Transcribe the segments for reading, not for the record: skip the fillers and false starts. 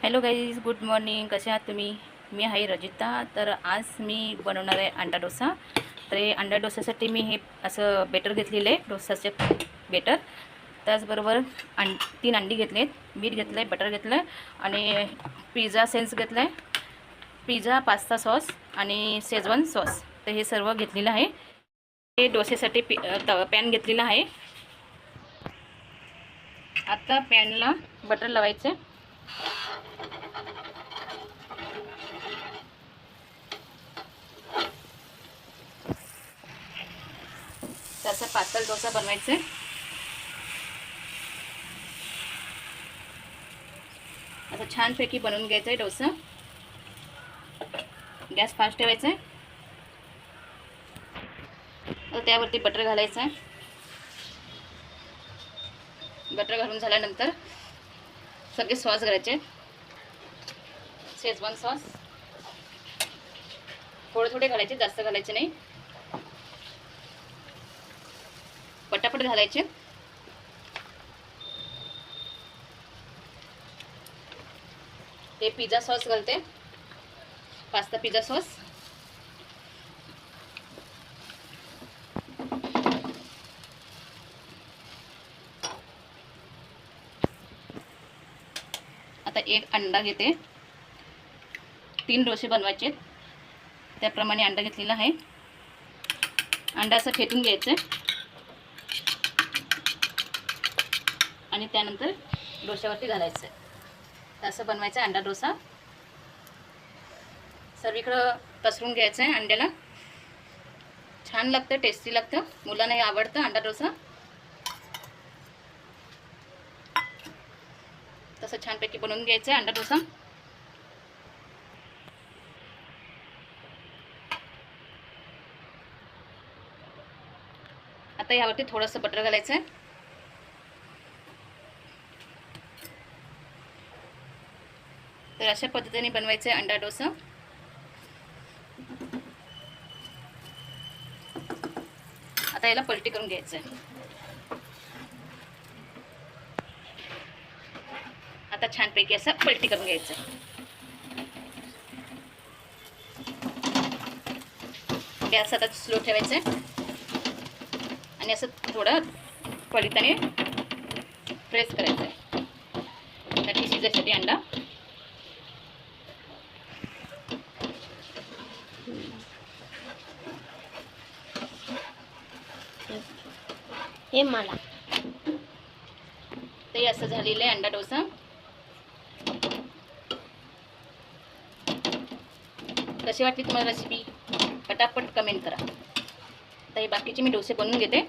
Hello guys, good morning. कसे आहात तुम्ही? मी आहे रजिता. तर आज मी बनवणार आहे अंडा डोसा. तर हे अंडा डोस्यासाठी मी हे असं बेटर घेतलेलं आहे, डोसाचे बेटर. त्याचबरोबर 3 अंडी घेतले आहेत, मीठ घेतलं आहे, बटर घेतलं आहे आणि पिझ्झा सेन्स घेतलं आहे, पिझ्झा पास्ता सॉस आणि शेजवान सॉस. तर हे सर्व घेतलेलं आहे. हे डोसेसाठी पॅन घेतलेला आहे. आता पॅनला बटर लावायचं आहे. त्याचा पातळ डोसा बनवायचा आहे. असं छानपैकी बनवून घ्यायचं आहे डोसा. गॅस फास्ट ठेवायचा आहे. तर त्यावरती बटर घालायचं आहे. बटर घालून झाल्यानंतर सगळे सॉस घालायचे. शेजवान सॉस थोडे थोडे घालायचे, जास्त घालायचे नाही. पटापट घालायचे. ते पिझ्झा सॉस घालते, पास्ता पिझ्झा सॉस. आता एक अंडा घेते. 3 डोसे बनवायचे, त्याप्रमाणे अंडा घेतलेला आहे. अंडा असं फेटून घ्यायचं आणि त्यानंतर डोश्यावरती घालायचं. असं बनवायचं अंडा डोसा. सर्वीकडं पसरून घ्यायचं आहे अंड्याला. छान लागतं, टेस्टी लागतं. मुलांना हे आवडतं अंडा डोसा. तसं छानपैकी बनवून घ्यायचं आहे अंडा डोसा. आता यावरती थोडंसं बटर घालायचं आहे. तर अशा पद्धतीने बनवायचं आहे अंडा डोसा. आता याला पलटी करून घ्यायचं आहे. आता छानपैकी असं पलटी करून घ्यायचं. गॅस आता स्लो ठेवायचं आहे आणि असं थोडं पलटीने प्रेस करायचं आहे त्याची शिजायसाठी अंडा. हे मला ते असं झालेलं आहे अंडा डोसा. कशी वाटली तुम्हाला रेसिपी? पटापट कमेंट करा. आता हे बाकीचे मी डोसे बनवून घेते.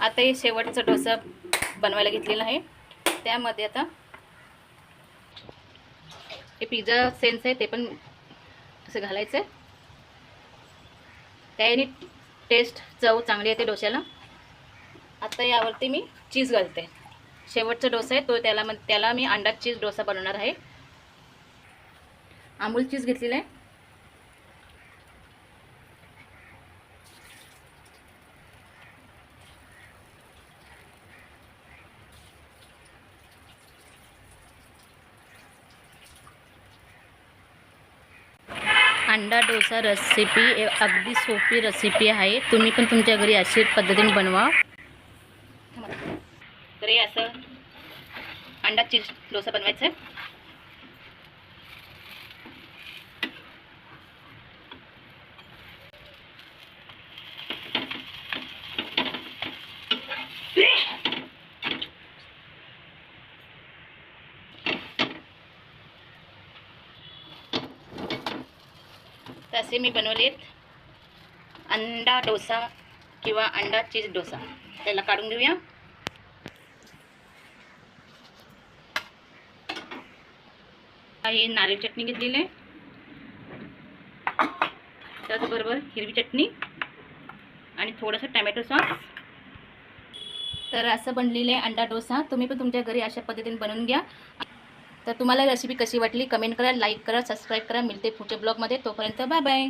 आता हे शेवटचा डोसा बनवायला घेतलेला आहे. त्यामध्ये आता हे पिझ्झा सेन्स आहे ते पण असं घालायचं आहे. त्याने टेस्ट चव चांगली येते डोश्याला. आता यावरती मी चीज घालते. शेवटचा डोसा आहे तो, त्याला मी अंडा चीज डोसा बनवणार आहे. अमूल चीज घेतलेला आहे. अंडा डोसा रेसिपी अगदी सोपी रेसिपी आहे. तुम्ही पण तुमच्या घरी अशी पद्धतीने बनवा. तर हे असं अंडा चीज डोसा बनवायचं आहे. असे मी बनवलेत अंडा डोसा किंवा अंडा चीज डोसा. त्याला काढून घेऊया. हे नारळ चटणी घेतलेली आहे, त्याचबरोबर हिरवी चटणी आणि थोडंसं टमॅटो सॉस. तर असं बनलेलं आहे अंडा डोसा. तुम्ही पण तुमच्या घरी अशा पद्धतीने बनवून घ्या. तर तुम्हाला रेसिपी कशी वाटली कमेंट करा, लाईक करा, सबस्क्राईब करा. मिळते पुढच्या ब्लॉगमध्ये. तोपर्यंत बाय बाय.